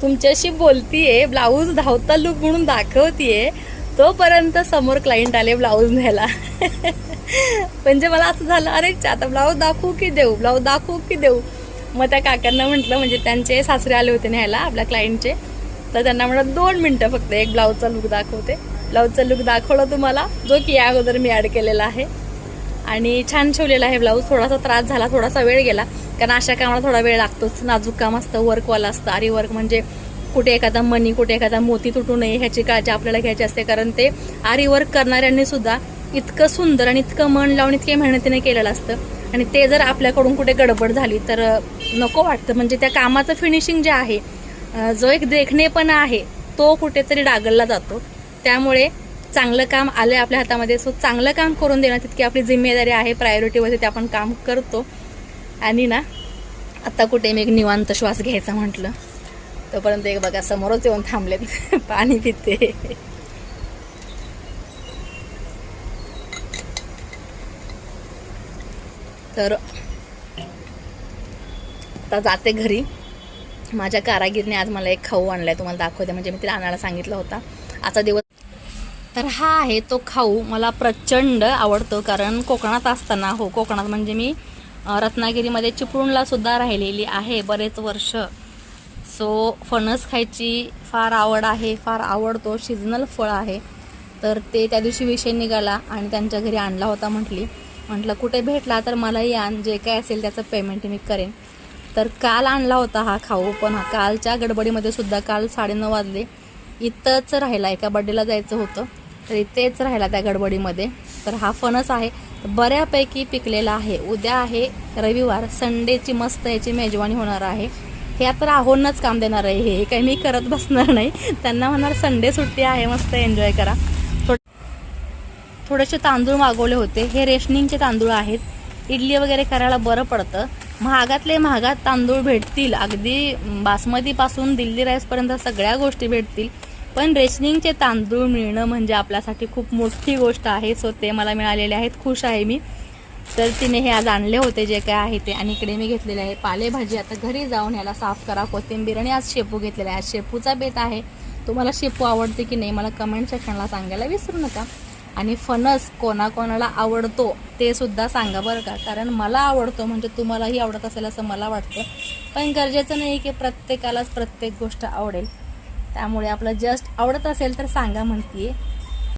तुमच्याशी बोलतीये, ब्लाऊज धावता लुक म्हणून दाखवतीये, तोपर्यंत समोर क्लायंट आले ब्लाऊज न्यायला. म्हणजे मला असं झालं, अरे आता ब्लाऊज दाखवू की देऊ, ब्लाऊज दाखवू की देऊ. मग त्या काकांना म्हटलं, म्हणजे त्यांचे सासरे आले होते न्यायला आपल्या क्लायंटचे, तर त्यांना म्हटलं 2 मिनटं फक्त एक ब्लाऊजचा लुक दाखवते. ब्लाऊजचा लुक दाखवला तुम्हाला, जो की या अगोदर मी ॲड केलेला आहे. आणि छान शिवलेला आहे ब्लाऊज. थोडासा त्रास झाला, थोडासा वेळ गेला, कारण अशा कामाला थोडा वेळ लागतोच. नाजूक काम असतं, वर्कवाला असतं. आरी वर्क म्हणजे कुठे एखादा मणी, कुठे एखादा मोती तुटू नये ह्याची काळजी आपल्याला घ्यायची असते, कारण ते आरी वर्क करणाऱ्यांनी सुद्धा इतकं सुंदर आणि इतकं मन लावून इतक्या मेहनतीने केलेलं असतं. आणि ते जर आपल्याकडून कुठे गडबड झाली तर नको वाटतं. म्हणजे त्या कामाचं फिनिशिंग जे आहे, जो एक देखणेपणा आहे, तो कुठेतरी डागलला जातो. त्यामुळे चांगलं काम आलं आपल्या हातामध्ये, सो चांगलं काम करून देणं तितकी आपली जिम्मेदारी आहे. प्रायोरिटीमध्ये ते आपण काम करतो. आणि ना आता कुठे मी एक निवांत श्वास घ्यायचा म्हटलं, तोपर्यंत एक बघा समोरच येऊन थांबलेत, पाणी पिते. तर आता जाते घरी. माझ्या कारागीरने आज मला एक खाऊ आणलाय, तुम्हाला दाखवते. म्हणजे मी तिला आणायला सांगितलं होता आजचा दिवस. तर हा आहे तो खाऊ. मला प्रचंड आवडतो, कारण कोकणात असताना, हो कोकणात म्हणजे मी रत्नागिरीमध्ये चिपळूणला सुद्धा राहिलेली आहे बरेच वर्ष. सो फणस खायची फार आवड आहे, फार आवडतो. सीझनल फळ आहे. तर ते त्या दिवशी विषय निघाला आणि त्यांच्या घरी आणला होता. म्हटलं कुठे भेटला तर मलाही आण, जे काय असेल त्याचं पेमेंट मी करेन. तर काल आणला होता हा खाऊ, पण कालच्या गडबडीमध्ये सुद्धा काल 9:30 वाजले. इथंच राहिला, एका बड्डेला जायचं होतं तर इथेच राहिला त्या गडबडीमध्ये. तर हा फणस आहे, बऱ्यापैकी पिकलेला आहे. उद्या आहे रविवार, संडेची मस्त याची मेजवानी होणार आहे. हे आता राहूनच काम देणार आहे. हे काही मी करत बसणार नाही. त्यांना म्हणणार संडे सुट्टी आहे, मस्त एन्जॉय करा. थोडेसे तांदूळ मागवले होते. हे रेशनिंगचे तांदूळ आहेत. इडली वगैरे करायला बरं पडतं. महागातले महागात तांदूळ भेटतील, अगदी बासमतीपासून दिल्ली राईसपर्यंत सगळ्या गोष्टी भेटतील. पण रेशनिंगचे तांदूळ मिळणं म्हणजे आपल्यासाठी खूप मोठी गोष्ट आहे. सो ते मला मिळालेले आहेत, खुश आहे मी. तर तिने हे आज आणले होते जे काय आहे ते. आणि इकडे मी घेतलेले आहे पालेभाजी. आता घरी जाऊन ह्याला साफ करा, कोथिंबीर. आणि आज शेपू घेतलेला आहे. आज शेपूचा बेत आहे. तुम्हाला शेपू आवडते की नाही मला कमेंट सेक्शनला सांगायला विसरू नका. आणि फणस कोणाकोणाला आवडतो ते सुद्धा सांगा बरं का, कारण मला आवडतो म्हणजे तुम्हालाही आवडत असेल असं मला वाटतं. पण गरजेचं नाही की प्रत्येकालाच प्रत्येक गोष्ट आवडेल. त्यामुळे आपलं जस्ट आवडत असेल तर सांगा म्हणते.